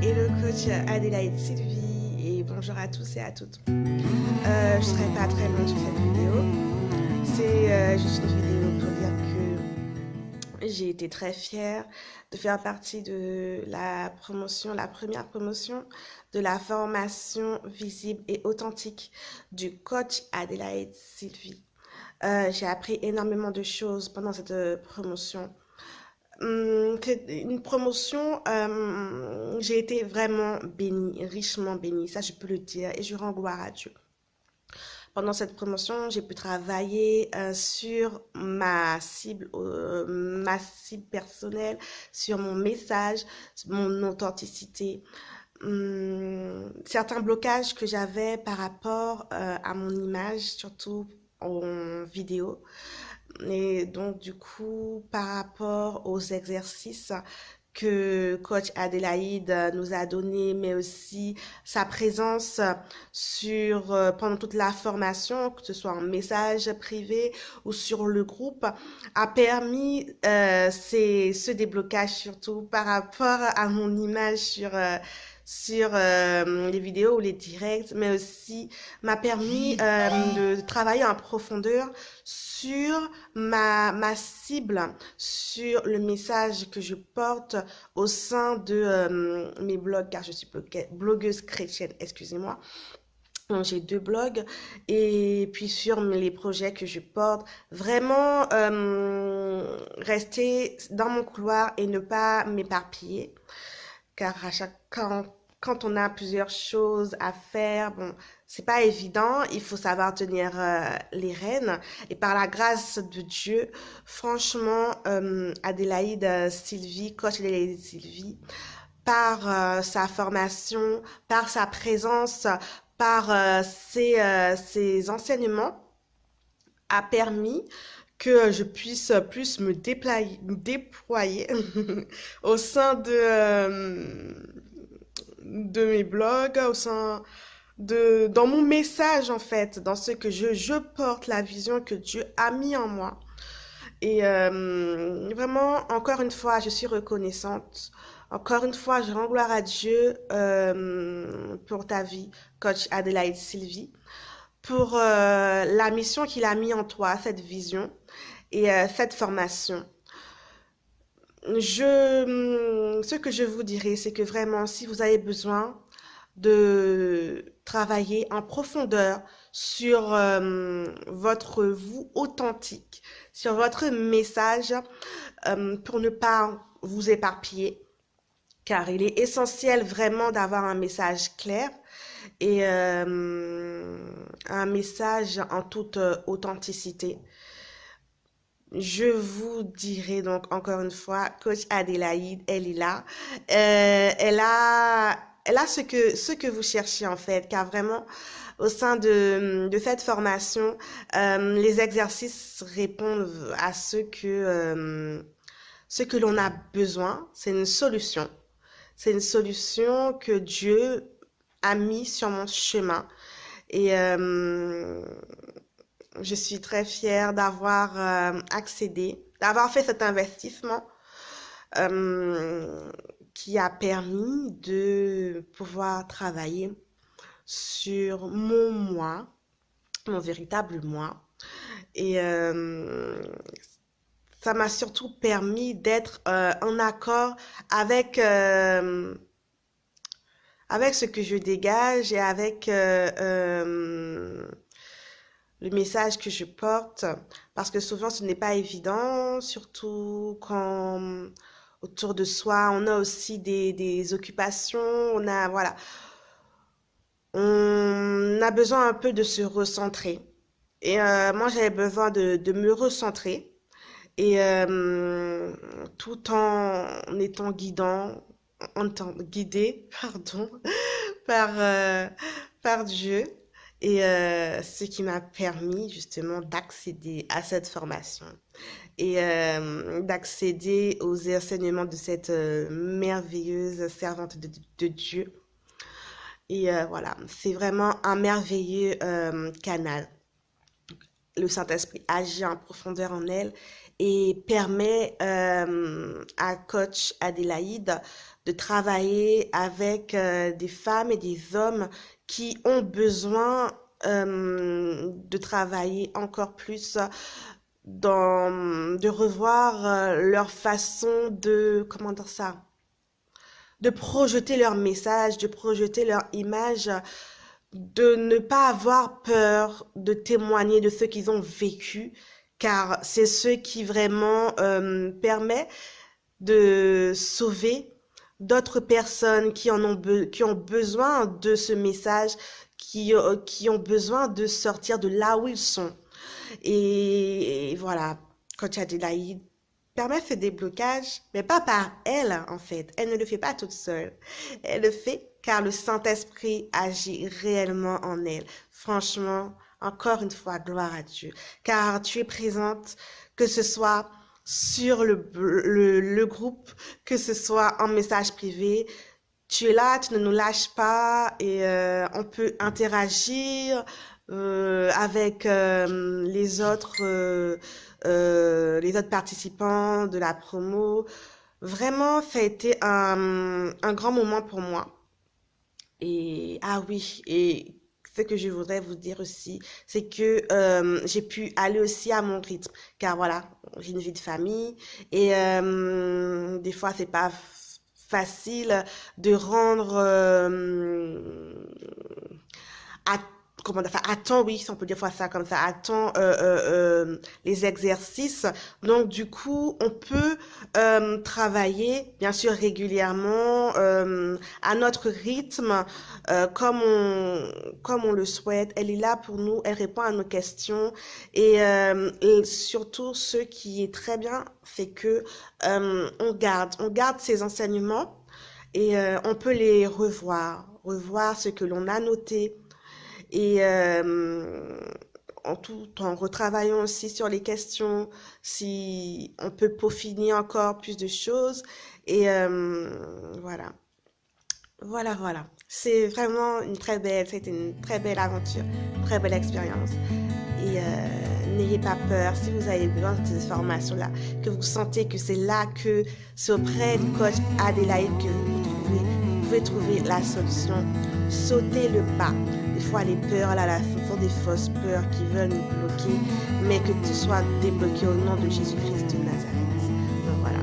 Hello coach Adélaïde Sylvie et bonjour à tous et à toutes. Je ne serai pas très longue sur cette vidéo. C'est juste une vidéo pour dire que j'ai été très fière de faire partie de la première promotion de la formation visible et authentique du coach Adélaïde Sylvie. J'ai appris énormément de choses pendant cette promotion. C'est une promotion, j'ai été vraiment bénie, richement bénie, ça je peux le dire, et je rends gloire à Dieu. Pendant cette promotion, j'ai pu travailler sur ma cible personnelle, sur mon message, mon authenticité. Certains blocages que j'avais par rapport à mon image, surtout en vidéo. Et donc, du coup, par rapport aux exercices que coach Adélaïde nous a donné, mais aussi sa présence pendant toute la formation, que ce soit en message privé ou sur le groupe, a permis ce déblocage surtout par rapport à mon image sur les vidéos ou les directs, mais aussi m'a permis de travailler en profondeur sur ma cible, sur le message que je porte au sein de mes blogs, car je suis blogueuse chrétienne, excusez-moi. Donc, j'ai 2 blogs et puis sur les projets que je porte, vraiment rester dans mon couloir et ne pas m'éparpiller. Car quand on a plusieurs choses à faire, bon, c'est pas évident, il faut savoir tenir les rênes. Et par la grâce de Dieu, franchement, Adélaïde Sylvie, coach Adélaïde Sylvie, par sa formation, par sa présence, par ses enseignements, a permis que je puisse plus me déployer au sein de mes blogs, dans mon message en fait, dans ce que je porte, la vision que Dieu a mis en moi. Et vraiment, encore une fois, je suis reconnaissante. Encore une fois, je rends gloire à Dieu pour ta vie, coach Adélaïde Sylvie, pour la mission qu'il a mis en toi, cette vision et cette formation. Ce que je vous dirais, c'est que vraiment, si vous avez besoin de travailler en profondeur sur votre vous authentique, sur votre message, pour ne pas vous éparpiller, car il est essentiel vraiment d'avoir un message clair et un message en toute authenticité. Je vous dirai donc encore une fois, coach Adélaïde, elle est là. Elle a ce que vous cherchez en fait, car vraiment, au sein de cette formation, les exercices répondent à ce que l'on a besoin. C'est une solution. C'est une solution que Dieu a mis sur mon chemin. Et je suis très fière d'avoir d'avoir fait cet investissement qui a permis de pouvoir travailler sur mon moi, mon véritable moi. Et ça m'a surtout permis d'être en accord avec ce que je dégage et avec le message que je porte, parce que souvent ce n'est pas évident, surtout quand autour de soi on a aussi des occupations, voilà, on a besoin un peu de se recentrer. Et moi j'avais besoin de me recentrer et tout en étant guidé, pardon, par Dieu. Et ce qui m'a permis justement d'accéder à cette formation et d'accéder aux enseignements de cette merveilleuse servante de Dieu. Et voilà, c'est vraiment un merveilleux canal. Le Saint-Esprit agit en profondeur en elle et permet à coach Adélaïde de travailler avec des femmes et des hommes qui ont besoin de travailler encore plus de revoir leur façon de, comment dire ça, de projeter leur message, de projeter leur image, de ne pas avoir peur de témoigner de ce qu'ils ont vécu, car c'est ce qui vraiment permet de sauver d'autres personnes qui ont besoin de ce message, qui ont besoin de sortir de là où ils sont. Et voilà, Coach Adélaïde permet ce déblocage, mais pas par elle en fait. Elle ne le fait pas toute seule. Elle le fait car le Saint-Esprit agit réellement en elle. Franchement, encore une fois, gloire à Dieu. Car tu es présente, que ce soit sur le groupe, que ce soit en message privé. Tu es là, tu ne nous lâches pas et on peut interagir avec les autres participants de la promo. Vraiment, ça a été un grand moment pour moi. Et ah oui, et ce que je voudrais vous dire aussi, c'est que j'ai pu aller aussi à mon rythme, car voilà, j'ai une vie de famille et des fois c'est pas facile de rendre à comment dire, enfin, attend, oui, si on peut dire ça comme ça, attend les exercices. Donc, du coup, on peut travailler, bien sûr, régulièrement, à notre rythme, comme on le souhaite. Elle est là pour nous, elle répond à nos questions. Et surtout, ce qui est très bien, c'est que on garde ces enseignements et on peut les revoir ce que l'on a noté et en retravaillant aussi sur les questions, si on peut peaufiner encore plus de choses. Et voilà. Voilà. C'est vraiment c'était une très belle aventure, une très belle expérience. Et n'ayez pas peur, si vous avez besoin de ces informations-là, que vous sentez que c'est là que c'est auprès du coach Adélaïde que vous pouvez trouver la solution. Sautez le pas. Des fois, les peurs, là, ce sont des fausses peurs qui veulent nous bloquer, mais que tout soit débloqué au nom de Jésus-Christ de Nazareth. Donc voilà.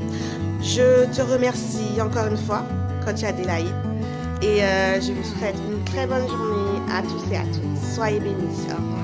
Je te remercie encore une fois, coach Adélaïde, et je vous souhaite une très bonne journée à tous et à toutes. Soyez bénis. Au revoir.